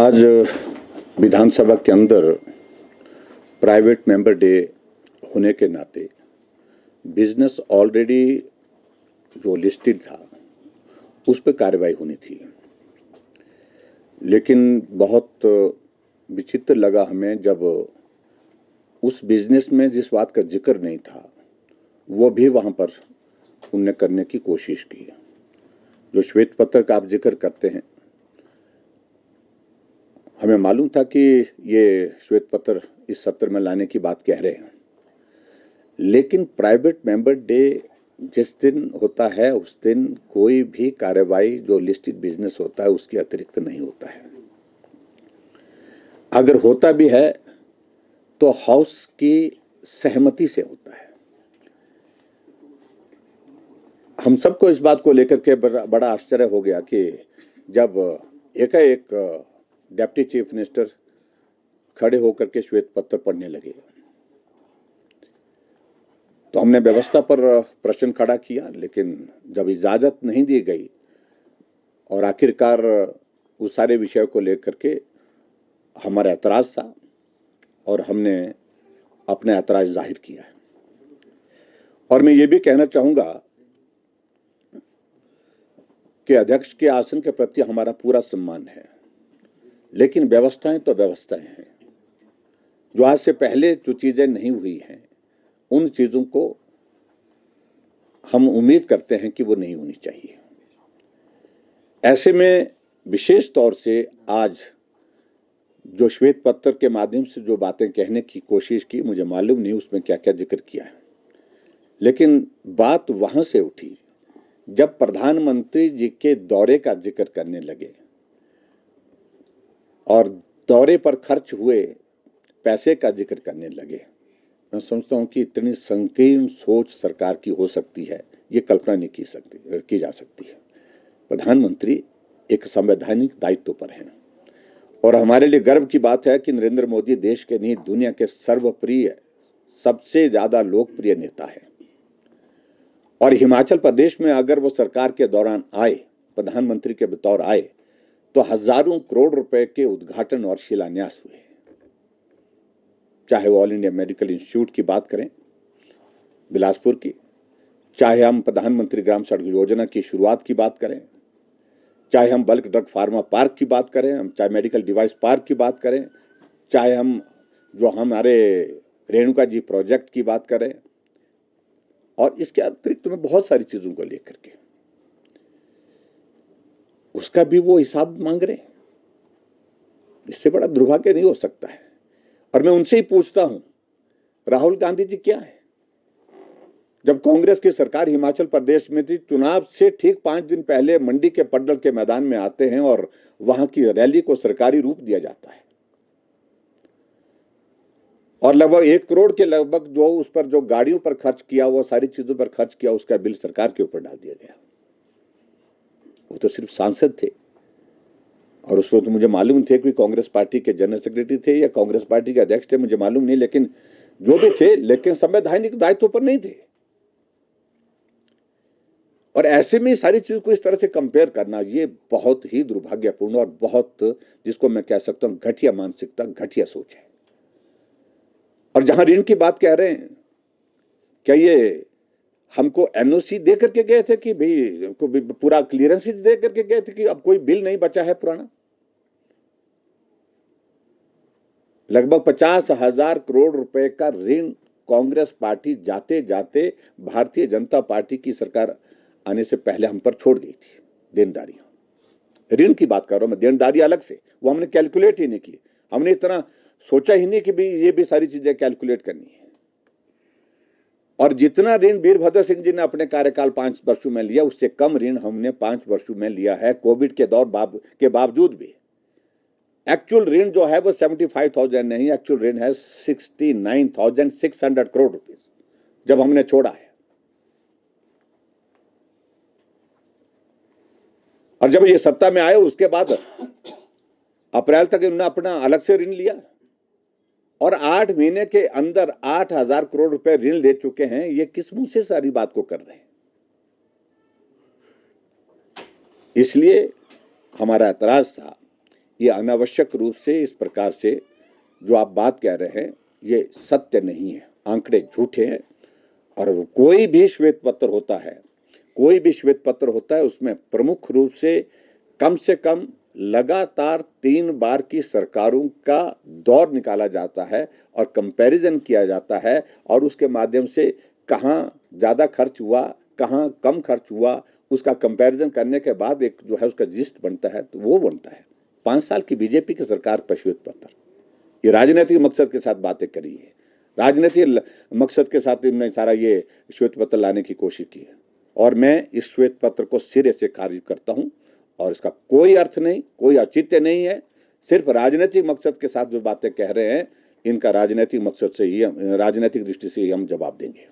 आज विधानसभा के अंदर प्राइवेट मेंबर डे होने के नाते बिजनेस ऑलरेडी जो लिस्टेड था उस पर कार्रवाई होनी थी, लेकिन बहुत विचित्र लगा हमें जब उस बिजनेस में जिस बात का जिक्र नहीं था वो भी वहाँ पर उनने करने की कोशिश की। जो श्वेत पत्र का आप जिक्र करते हैं, हमें मालूम था कि ये श्वेत पत्र इस सत्र में लाने की बात कह रहे हैं, लेकिन प्राइवेट मेंबर डे जिस दिन होता है उस दिन कोई भी कार्रवाई जो लिस्टेड बिजनेस होता है उसके अतिरिक्त नहीं होता है। अगर होता भी है तो हाउस की सहमति से होता है। हम सबको इस बात को लेकर के बड़ा आश्चर्य हो गया कि जब एकाएक डिप्टी चीफ मिनिस्टर खड़े होकर के श्वेत पत्र पढ़ने लगे तो हमने व्यवस्था पर प्रश्न खड़ा किया, लेकिन जब इजाजत नहीं दी गई और आखिरकार उस सारे विषय को लेकर के हमारा ऐतराज था और हमने अपना ऐतराज जाहिर किया है। और मैं ये भी कहना चाहूँगा कि अध्यक्ष के आसन के प्रति हमारा पूरा सम्मान है, लेकिन व्यवस्थाएं तो व्यवस्थाएं हैं। जो आज से पहले जो चीज़ें नहीं हुई हैं उन चीज़ों को हम उम्मीद करते हैं कि वो नहीं होनी चाहिए। ऐसे में विशेष तौर से आज जो श्वेत पत्र के माध्यम से जो बातें कहने की कोशिश की, मुझे मालूम नहीं उसमें क्या क्या जिक्र किया है, लेकिन बात वहां से उठी जब प्रधानमंत्री जी के दौरे का जिक्र करने लगे और दौरे पर खर्च हुए पैसे का जिक्र करने लगे। मैं समझता हूं कि इतनी संकीर्ण सोच सरकार की हो सकती है, ये कल्पना नहीं की जा सकती है। प्रधानमंत्री एक संवैधानिक दायित्व पर हैं और हमारे लिए गर्व की बात है कि नरेंद्र मोदी देश के नहीं दुनिया के सर्वप्रिय सबसे ज्यादा लोकप्रिय नेता हैं। और हिमाचल प्रदेश में अगर वो सरकार के दौरान आए, प्रधानमंत्री के बतौर आए, तो हजारों करोड़ रुपए के उद्घाटन और शिलान्यास हुए। चाहे वो ऑल इंडिया मेडिकल इंस्टीट्यूट की बात करें बिलासपुर की, चाहे हम प्रधानमंत्री ग्राम सड़क योजना की शुरुआत की बात करें, चाहे हम बल्क ड्रग फार्मा पार्क की बात करें, हम चाहे मेडिकल डिवाइस पार्क की बात करें, चाहे हम जो हमारे रेणुका जी प्रोजेक्ट की बात करें, और इसके अतिरिक्त में बहुत सारी चीजों को लेकर के उसका भी वो हिसाब मांग रहे हैं। इससे बड़ा दुर्भाग्य नहीं हो सकता है। और मैं उनसे ही पूछता हूं, राहुल गांधी जी क्या है? जब कांग्रेस की सरकार हिमाचल प्रदेश में थी, चुनाव से ठीक 5 दिन पहले मंडी के पड्डल के मैदान में आते हैं और वहां की रैली को सरकारी रूप दिया जाता है और लगभग 1 करोड़ के लगभग जो उस पर जो गाड़ियों पर खर्च किया, वो सारी चीजों पर खर्च किया, उसका बिल सरकार के ऊपर डाल दिया गया। वो तो सिर्फ सांसद थे और उसमें तो मुझे मालूम थे कि कांग्रेस पार्टी के जनरल सेक्रेटरी थे या कांग्रेस पार्टी के अध्यक्ष थे, मुझे मालूम नहीं, लेकिन जो भी थे, लेकिन संवैधानिक दायित्व पर नहीं थे। और ऐसे में सारी चीज को इस तरह से कंपेयर करना ये बहुत ही दुर्भाग्यपूर्ण और बहुत, जिसको मैं कह सकता हूं, घटिया मानसिकता, घटिया सोच है। और जहां ऋण की बात कह रहे हैं, क्या ये हमको एनओसी दे करके गए थे कि भाई को पूरा क्लियरेंस दे करके गए थे कि अब कोई बिल नहीं बचा है पुराना? लगभग 50,000 करोड़ रुपए का ऋण कांग्रेस पार्टी जाते जाते भारतीय जनता पार्टी की सरकार आने से पहले हम पर छोड़ गई थी। देनदारियां, ऋण की बात कर रहा हूं मैं, देनदारी अलग से, वो हमने कैलकुलेट ही नहीं की। हमने इतना सोचा ही नहीं कि भाई ये भी सारी चीजें कैलकुलेट करनी है। और जितना ऋण वीरभद्र सिंह जी ने अपने कार्यकाल 5 वर्षों में लिया, उससे कम ऋण हमने 5 वर्षों में लिया है, कोविड के दौर के बावजूद भी। एक्चुअल ऋण जो है वो 75,000 नहीं, एक्चुअल ऋण है 69,600 करोड़ रुपीस जब हमने छोड़ा है। और जब ये सत्ता में आए उसके बाद अप्रैल तक उन्होंने अपना अलग से ऋण लिया और 8 महीने के अंदर 8,000 करोड़ रुपए ऋण ले चुके हैं। ये किस मुंह से सारी बात को कर रहे हैं? इसलिए हमारा ऐतराज था ये अनावश्यक रूप से इस प्रकार से जो आप बात कह रहे हैं ये सत्य नहीं है, आंकड़े झूठे हैं। और कोई भी श्वेत पत्र होता है, कोई भी श्वेत पत्र होता है, उसमें प्रमुख रूप से कम लगातार 3 बार की सरकारों का दौर निकाला जाता है और कंपैरिजन किया जाता है, और उसके माध्यम से कहाँ ज़्यादा खर्च हुआ, कहाँ कम खर्च हुआ, उसका कंपैरिजन करने के बाद एक जो है उसका जिस्ट बनता है, तो वो बनता है 5 साल की बीजेपी की सरकार पर श्वेत पत्र। ये राजनीतिक मकसद के साथ बातें करी है, राजनीतिक मकसद के साथ इन्होंने सारा ये श्वेत पत्र लाने की कोशिश की है, और मैं इस श्वेत पत्र को सिरे से खारिज करता हूं, और इसका कोई अर्थ नहीं, कोई औचित्य नहीं है। सिर्फ राजनीतिक मकसद के साथ जो बातें कह रहे हैं, इनका राजनीतिक मकसद से ही, राजनीतिक दृष्टि से ही हम जवाब देंगे।